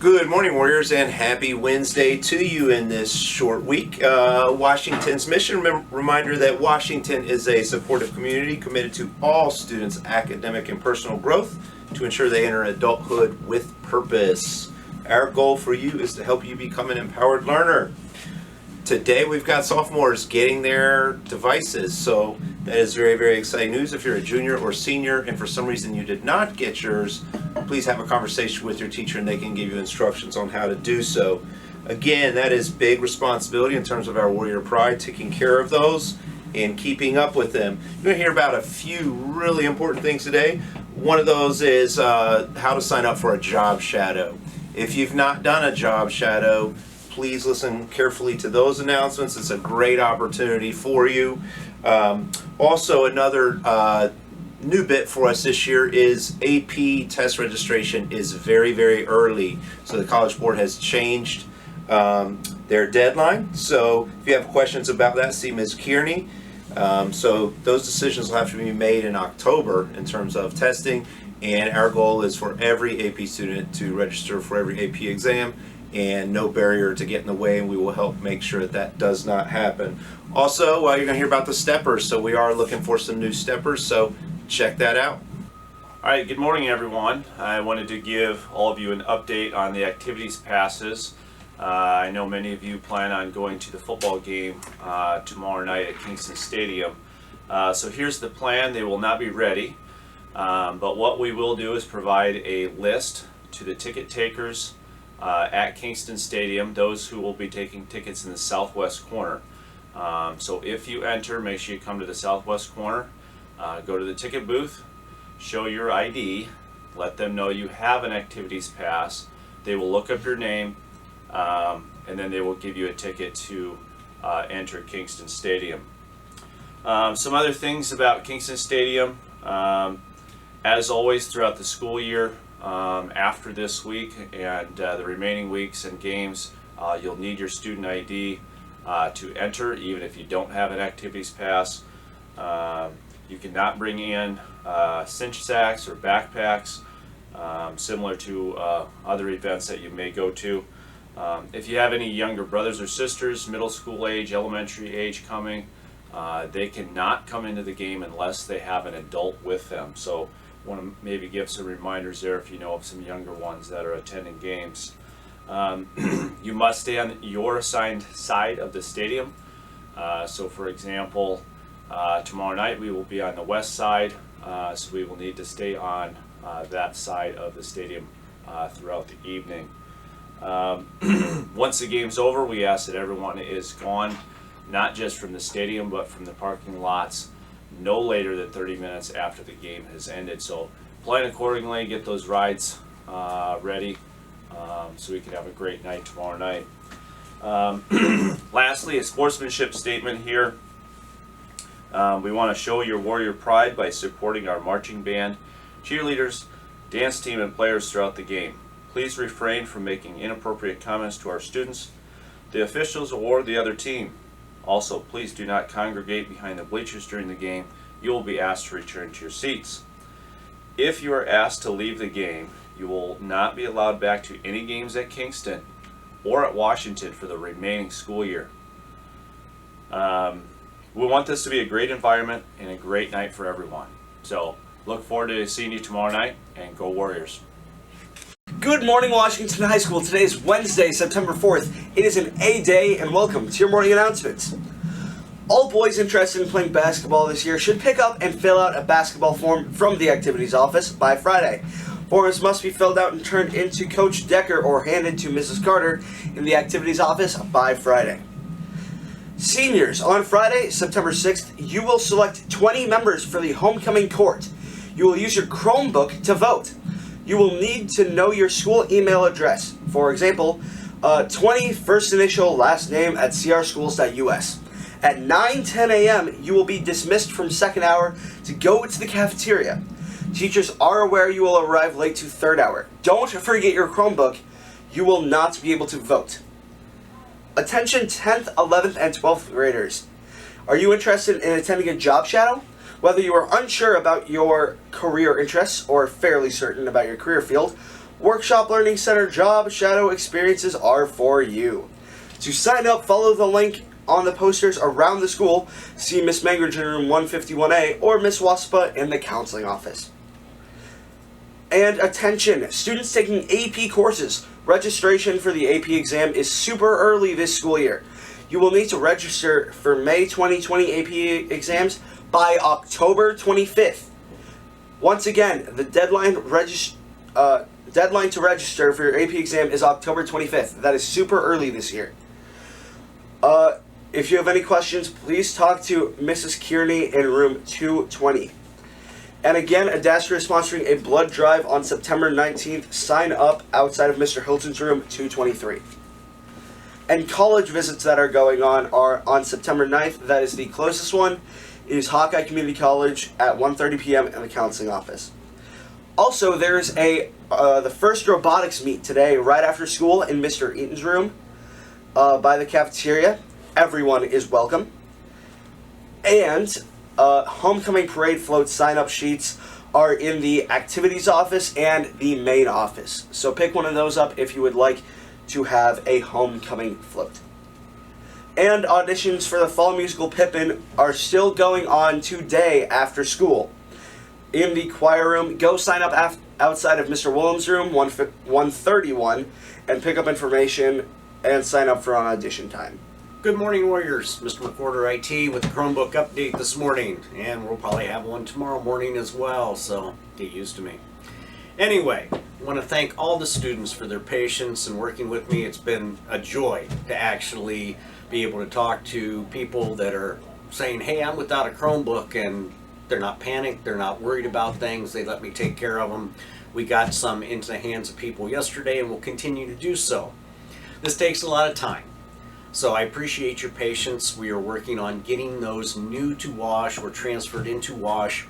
Good morning, Warriors, and happy Wednesday to you in this short week. Washington's mission reminder that Washington is a supportive community committed to all students' academic and personal growth to ensure they enter adulthood with purpose. Our goal for you is to help you become an empowered learner. Today we've got sophomores getting their devices, so that is very, very exciting news. If you're a junior or senior and for some reason you did not get yours, please have a conversation with your teacher and they can give you instructions on how to do so. Again, that is big responsibility in terms of our Warrior Pride, taking care of those and keeping up with them. You're going to hear about a few really important things today. One of those is how to sign up for a job shadow. If you've not done a job shadow, please listen carefully to those announcements. It's a great opportunity for you. Also, another new bit for us this year is AP test registration is very, very early. So the College Board has changed their deadline. So if you have questions about that, see Ms. Kearney. So those decisions will have to be made in October in terms of testing. And our goal is for every AP student to register for every AP exam, and no barrier to get in the way, and we will help make sure that that does not happen. Also, you're going to hear about the steppers, so we are looking for some new steppers, so check that out. All right, good morning everyone. I wanted to give all of you an update on the activities passes. I know many of you plan on going to the football game tomorrow night at Kingston Stadium. So here's the plan. They will not be ready, but what we will do is provide a list to the ticket takers at Kingston Stadium, those who will be taking tickets in the southwest corner. So if you enter, make sure you come to the southwest corner, go to the ticket booth, show your ID, let them know you have an activities pass. They will look up your name, and then they will give you a ticket to enter Kingston Stadium. Some other things about Kingston Stadium, as always throughout the school year, after this week and the remaining weeks and games, you'll need your student ID to enter, even if you don't have an activities pass. You cannot bring in cinch sacks or backpacks, similar to other events that you may go to. If you have any younger brothers or sisters, middle school age, elementary age coming, they cannot come into the game unless they have an adult with them. So want to maybe give some reminders there if you know of some younger ones that are attending games. You must stay on your assigned side of the stadium. So for example, tomorrow night we will be on the west side, so we will need to stay on that side of the stadium throughout the evening. Once the game's over, we ask that everyone is gone, not just from the stadium but from the parking lots, no later than 30 minutes after the game has ended. So plan accordingly, get those rides ready, so we can have a great night tomorrow night. Lastly, a sportsmanship statement here. We want to show your Warrior Pride by supporting our marching band, cheerleaders, dance team, and players throughout the game. Please refrain from making inappropriate comments to our students, the officials, or the other team. Also, please do not congregate behind the bleachers during the game. You will be asked to return to your seats. If you are asked to leave the game, you will not be allowed back to any games at Kingston or at Washington for the remaining school year. We want this to be a great environment and a great night for everyone. So look forward to seeing you tomorrow night, and go Warriors. Good morning, Washington High School. Today is Wednesday, September 4th. It is an A day, and welcome to your morning announcements. All boys interested in playing basketball this year should pick up and fill out a basketball form from the activities office by Friday. Forms must be filled out and turned into Coach Decker or handed to Mrs. Carter in the activities office by Friday. Seniors, on Friday, September 6th, you will select 20 members for the homecoming court. You will use your Chromebook to vote. You will need to know your school email address. For example, 20 first initial last name at crschools.us. At 9:10 a.m., you will be dismissed from second hour to go to the cafeteria. Teachers are aware you will arrive late to third hour. Don't forget your Chromebook. You will not be able to vote. Attention 10th, 11th, and 12th graders. Are you interested in attending a job shadow? Whether you are unsure about your career interests or fairly certain about your career field, Workshop Learning Center job shadow experiences are for you. To sign up, follow the link on the posters around the school, see Miss Mangridge in room 151A or Miss Waspa in the counseling office. And attention, students taking AP courses. Registration for the AP exam is super early this school year. You will need to register for May 2020 AP exams by October 25th. Once again, the deadline to register for your AP exam is October 25th. That is super early this year. If you have any questions, please talk to Mrs. Kearney in room 220. And again, Adastria is sponsoring a blood drive on September 19th. Sign up outside of Mr. Hilton's room 223. And college visits that are going on are on September 9th. That is the closest one. It is Hawkeye Community College at 1:30 p.m. in the counseling office. Also, there's the first robotics meet today right after school in Mr. Eaton's room by the cafeteria. Everyone is welcome. And homecoming parade float sign-up sheets are in the activities office and the main office. So pick one of those up if you would like to have a homecoming float. And auditions for the fall musical Pippin are still going on today after school. In the choir room, go sign up outside of Mr. Williams' room 131 and pick up information and sign up for an audition time. Good morning, Warriors. Mr. McWhorter IT with the Chromebook update this morning, and we'll probably have one tomorrow morning as well, so get used to me. Anyway, I want to thank all the students for their patience and working with me. It's been a joy to actually be able to talk to people that are saying, hey, I'm without a Chromebook, and they're not panicked, they're not worried about things, they let me take care of them. We got some into the hands of people yesterday and will continue to do so. This takes a lot of time. So I appreciate your patience. We are working on getting those new to Wash or transferred into Wash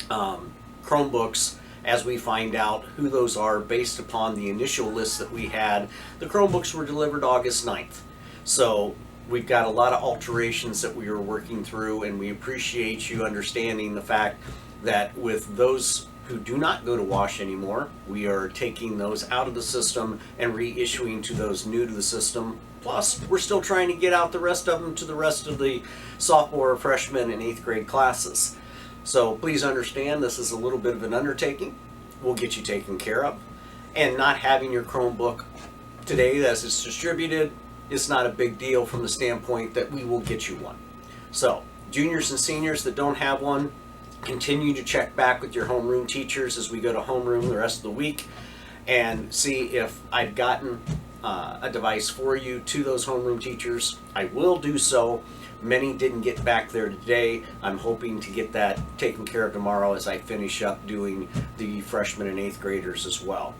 Chromebooks as we find out who those are based upon the initial list that we had. The Chromebooks were delivered August 9th. So we've got a lot of alterations that we are working through, and we appreciate you understanding the fact that with those who do not go to Wash anymore, we are taking those out of the system and reissuing to those new to the system. Plus, we're still trying to get out the rest of them to the rest of the sophomore, freshman, and 8th grade classes. So please understand this is a little bit of an undertaking. We'll get you taken care of. And not having your Chromebook today as it's distributed is not a big deal from the standpoint that we will get you one. So, juniors and seniors that don't have one, continue to check back with your homeroom teachers as we go to homeroom the rest of the week and see if I've gotten a device for you to those homeroom teachers. I will do so. Many didn't get back there today. I'm hoping to get that taken care of tomorrow as I finish up doing the freshmen and 8th graders as well.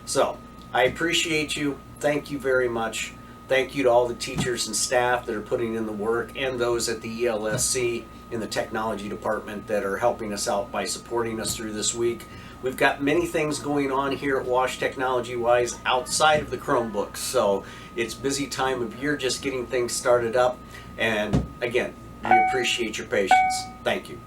So I appreciate you. Thank you very much. Thank you to all the teachers and staff that are putting in the work and those at the ELSC in the technology department that are helping us out by supporting us through this week. We've got many things going on here at Wash technology-wise outside of the Chromebooks, so it's busy time of year just getting things started up. And again, we appreciate your patience. Thank you.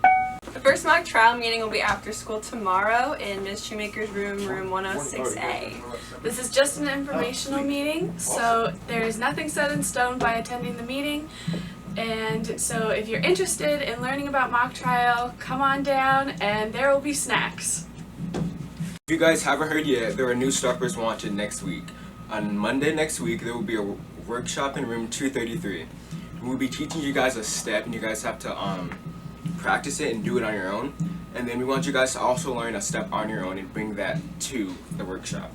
The first mock trial meeting will be after school tomorrow in Ms. Shoemaker's room, room 106A. This is just an informational meeting, so there is nothing set in stone by attending the meeting. And so if you're interested in learning about mock trial, come on down and there will be snacks. If you guys haven't heard yet, there are new stoppers launching next week. On Monday next week, there will be a workshop in room 233. We'll be teaching you guys a step, and you guys have to practice it and do it on your own. And then we want you guys to also learn a step on your own and bring that to the workshop.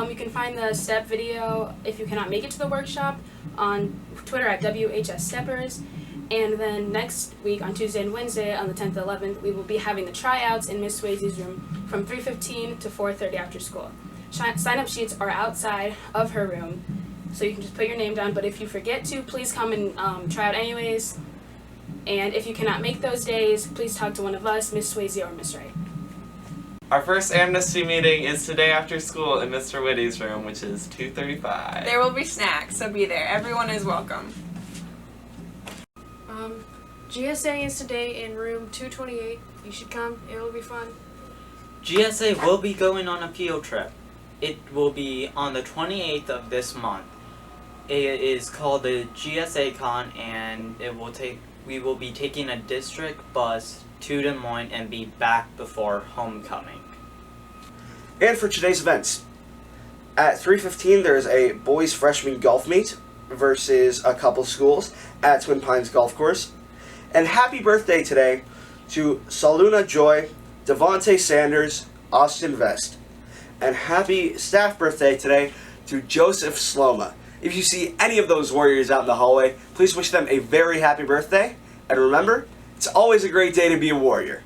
You can find the step video if you cannot make it to the workshop on Twitter at WHS Steppers. And then next week on Tuesday and Wednesday on the 10th and 11th, we will be having the tryouts in Miss Swayze's room from 3:15 to 4:30 after school. Sign-up sheets are outside of her room, so you can just put your name down. But if you forget to, please come and try out anyways. And if you cannot make those days, please talk to one of us, Miss Swayze or Miss Wright. Our first amnesty meeting is today after school in Mr. Whitty's room, which is 235. There will be snacks, so be there. Everyone is welcome. GSA is today in room 228. You should come. It will be fun. GSA will be going on a field trip. it will be on the 28th of this month. It is called the GSA Con, and we will be taking a district bus to Des Moines and be back before homecoming. And for today's events, at 3:15 there is a boys freshman golf meet versus a couple schools at Twin Pines Golf Course. And happy birthday today to Saluna Joy, Devontae Sanders, Austin Vest. And happy staff birthday today to Joseph Sloma. If you see any of those warriors out in the hallway, please wish them a very happy birthday. And remember, it's always a great day to be a warrior.